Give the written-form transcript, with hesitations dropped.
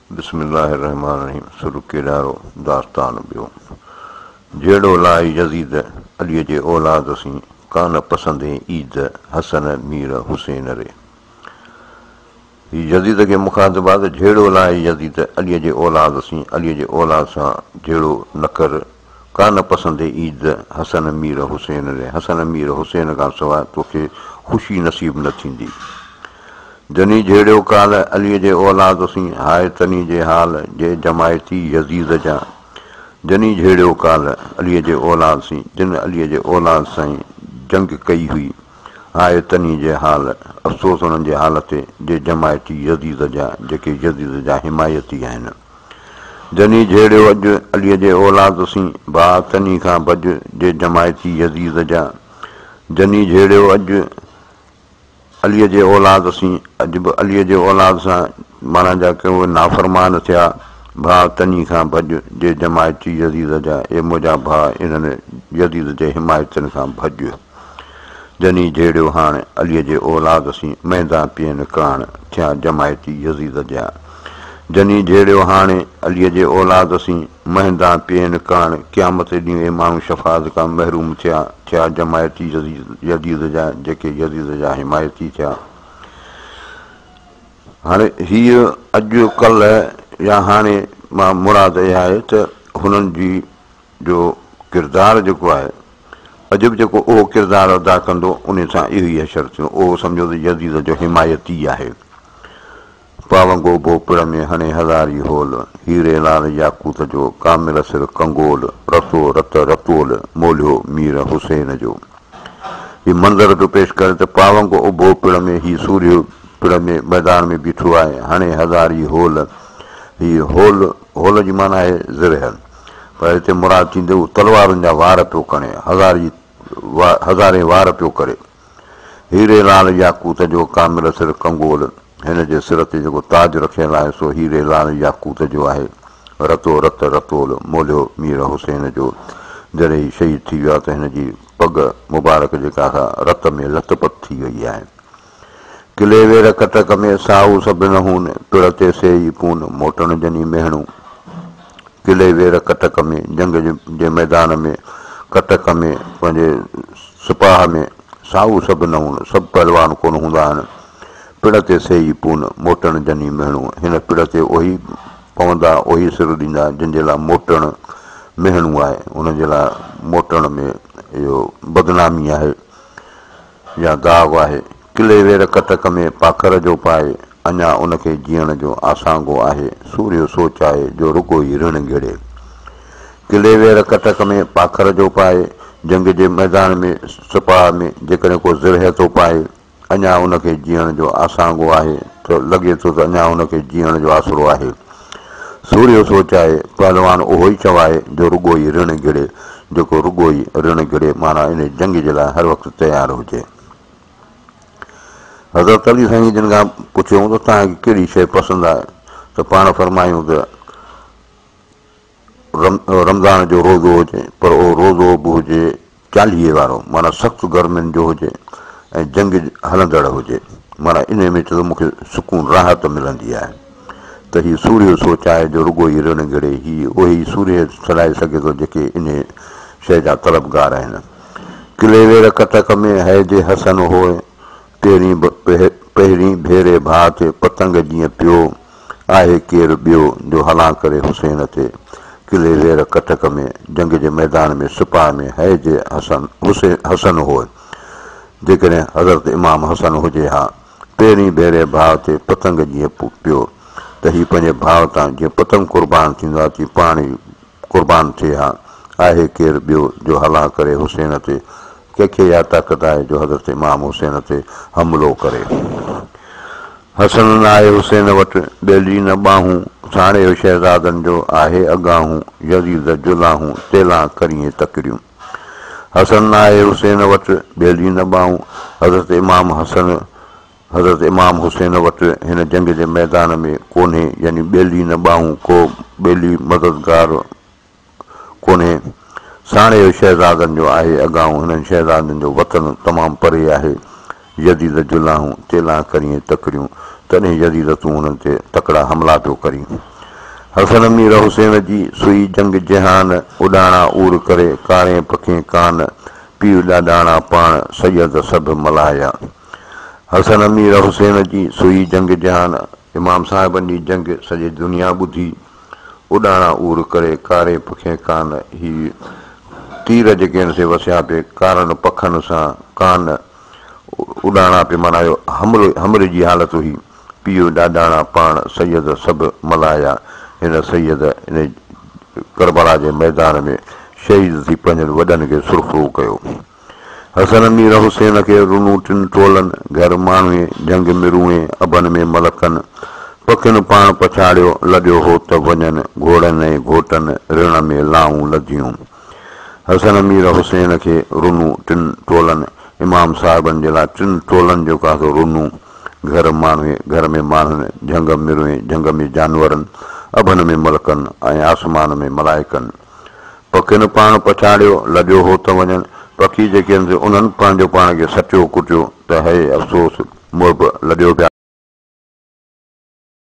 बिस्मिल्लाहिर्रहमानिर्रहीम। शुरू केॾारो दास्तान ॿियो। जहिड़ो लाई यज़ीद अलीअ जे औलाद सी कान पसंदे ईद हसन मीर हुसैन रे। हीउ यज़ीद खे मुखातिबात जहिड़ो लाई यज़ीद अलीअ जे औलाद सी अलीअ जे औलाद सां जहिड़ो न कर कान पसंदे ईद हसन मीर हुसैन रे। हसन मीर हुसैन खां सवाइ तोखे ख़ुशी नसीब न थींदी। जनी जहिड़ो काल अलीअ जे औलाद सी हाय तनी जे हाल जे जमायती यज़ीद जा। जनी जहिड़ो काल अलीअ जे औलाद सी जिन अलीअ जे औलाद सां जंग कई हुई हाय तनी जे हाल अफ़सोस उन्हनि जे हाल ते जे जमायती यज़ीद जा जेके यज़ीद जा हिमायती आहिनि। जनी जहिड़ो अॼु अलीअ जे औलाद सी भा तनी खां भॼ जे जमायती यज़ीद जा। जनी जहिड़ो अॼु अलीअ जे औलाद सी अॼु बि अलीअ जे औलाद सां माना जा के उहे नाफ़रमान थिया भाउ तनी खां भॼ जे जमायती यज़ीद जा। ए मुंहिंजा भाउ इन्हनि यज़ीद जे हिमायतनि खां भॼ। जनी जहिड़ो हाणे अलीअ जे औलाद सी महंदा पीअनि कान थिया जमायती यज़ीद जा। जनी जहिड़ो हाणे अलीअ जे औलाद सी महंदा पीअनि कान क़यामत ॾींहुं ए माण्हू शफ़ाअत खां महरूम थिया जमायती यज़ीद जा जेके यज़ीद जा हिमायती थिया। हाणे हीअ अॼु कल्ह या हाणे मां मुराद इहा आहे त हुननि जी जो किरदारु जेको आहे अॼु बि जेको उहो किरदारु अदा कंदो उन सां इहो ई असरु थियो। उहो सम्झो त यज़ीद जो हिमायती आहे। पावंगो भोपिड़ में हणे हज़ारी होल हीरे लाल याकूत जो कामिल सिर कंगोल रतो रत रतोल मोलियो मीर हुसैन जो। हीउ मंज़र पियो पेश करे त पावंगो उभो पिड़ में हीउ सूर्य पिड़ में मैदान में बीठो आहे हाणे हज़ारी होल। हीअ होल जी माना आहे ज़िरहल पर हिते मुराद थींदे हू तलवारुनि जा वार पियो खणे हज़ारे वार पियो करे। हीरे लाल याकूत जो कामिल सिर कंगोल हिन जे सिर ते जेको ताज रखियलु आहे सो हीरे लाल याकूत जो आहे। रतो रत रतोल मोलियो मीर हुसैन जो। जॾहिं ही शहीद थी वियो आहे त हिन जी पग मुबारक जेका रत में लथपथ थी वई आहे। किले वेर कटक में साहू सभु न हून पिड़ ते सेई पून मोटण जनी मेहणूं। किले वेर कटक में जंग जे मैदान में कटक में पंहिंजे सिपाह में साहू सभु न हून सभु पहलवान कोन हूंदा आहिनि। पिड़ ते सेई पून मोटण जनी मेहणूं हिन पिड़ ते उहे पवंदा उहे सिर ॾींदा जिन जे लाइ मोटण मेहणूं आहे उनजे लाइ मोटण में इहो बदनामी आहे या दाग़ आहे। किले वेर कटक में पाखर जो पाए अञा उनखे जीअण जो आसांगो आहे सूर्य सोचाए जो रुगो ई ऋण गिड़े। किले वेर कटक में पाखर जो पाए जंग जे मैदान में सिपाह में जेकॾहिं को ज़िरह थो पाए अञा उनखे जीअण जो आसांगो आहे त लॻे थो त अञा उनखे जीअण जो आसरो आहे। सूर्य सोचाए पहलवान उहो ई चवाए जो रुगो ई ऋण गिड़े जेको रुगो ई ऋण गिड़े माना इन जंग जे लाइ हर वक़्तु तयारु हुजे। हज़रत अली साईं जिन खां पुछियूं त तव्हांखे कहिड़ी शइ पसंदि आहे त पाण फरमायूं त रमज़ान जो रोज़ो हुजे पर उहो रोज़ो बि हुजे 40 वारो माना सख़्तु गर्मियुनि जो हुजे ऐं जंग हलंदड़ हुजे माना इन में चयो मूंखे सुकून राहत मिलंदी आहे। त हीउ सूर्य सोचाए जो रुगो ई ऋण गिड़े हीउ उहो ई सूर्य सॾाए सघे थो जेके इन शइ जा तलबगार आहिनि। किले वेर कटक में है जे हसन होए पहिरीं भेरे भाउ ते पतंग जीअं पियो आहे केरु ॿियो जो हलां करे हुसैन ते। किले वेर कटक में जंग जे मैदान में सिपाह में है जे हसन होए जेकॾहिं हज़रत इमाम हसन हुजे हा पहिरीं भेरे भाउ ते पतंग जीअं पियो त हीउ पंहिंजे भाउ तां जीअं पतंग क़ुर्बान थींदो आहे तीअं पाण ई क़ुर्बान थिए हा। आहे केरु ॿियो जो हलां करे हुसैन ते कंहिंखे इहा ताक़त आहे जो हज़रत इमाम हुसैन ते हमिलो करे। हसन न आहे हुसैन वटि ॿेली न ॿाहूं साणे शहज़ादनि जो आहे अॻाहूं यज़ीद जुलाहूं तेला करिए तकड़ियूं। हसन न आहे हुसैन वटि ॿेली न ॿाहूं हज़रत इमाम हुसैन वटि हिन जंग जे मैदान में कोन्हे यानी ॿेली न ॿाहूं को ॿेली मददगार कोन्हे। साणे शहज़ादनि जो आहे अॻाहूं हिननि शहज़ादनि जो वतन तमामु परे आहे। यज़ीद जुलाहूं तेला करिए तकड़ियूं तॾहिं यज़ीद तूं हुननि ते तकड़ा हमला पियो करीं। हसन मीर हुसैन जी सुई जंग जहान उॾाणा उर करे कारे पखे कान पीउ ॾाॾाणा पाण सैयद सभु मल्हाया। हसन मीर हुसैन जी सुई जंग जहान इमाम साहिबनि जी जंग सॼी दुनिया ॿुधी उॾाणा उर करे कारे पखे कान ही तीर जेके आहिनि से वसिया पिए कारनि पखनि सां कान उॾाणा पिए माना हमर जी हालत हुई पीउ ॾाॾाणा पाण सैयद सभु मल्हाया। हिन सैयद इन करबला जे मैदान में शहीद थी पंहिंजनि वॾनि खे सुरखरू कयो। हसन मीर हुसैन खे रुनू टिन टोलनि घर माण्हूअ जंग मिरूए अबनि में मलकनि पखियुनि पाण पछाड़ियो लॾियो हो त वञनि घोड़नि ऐं घोटनि ऋण में लाऊं लधियूं। हसन मीर हुसैन खे रुनू टिन टोलनि इमाम साहिबनि जे लाइ टिन टोलनि जो का रुनू घर में माण्हुनि झंग मिरूए झंग में जानवरनि अभनि में मलकनि ऐं आसमान में मलाइकनि पखियुनि पाण पछाड़ियो लॾियो हो त वञनि पखी जेके आहिनि उन्हनि पंहिंजो पाण खे सटियो कुटियो त हे अफ़सोस मुड़ब लॾियो पिया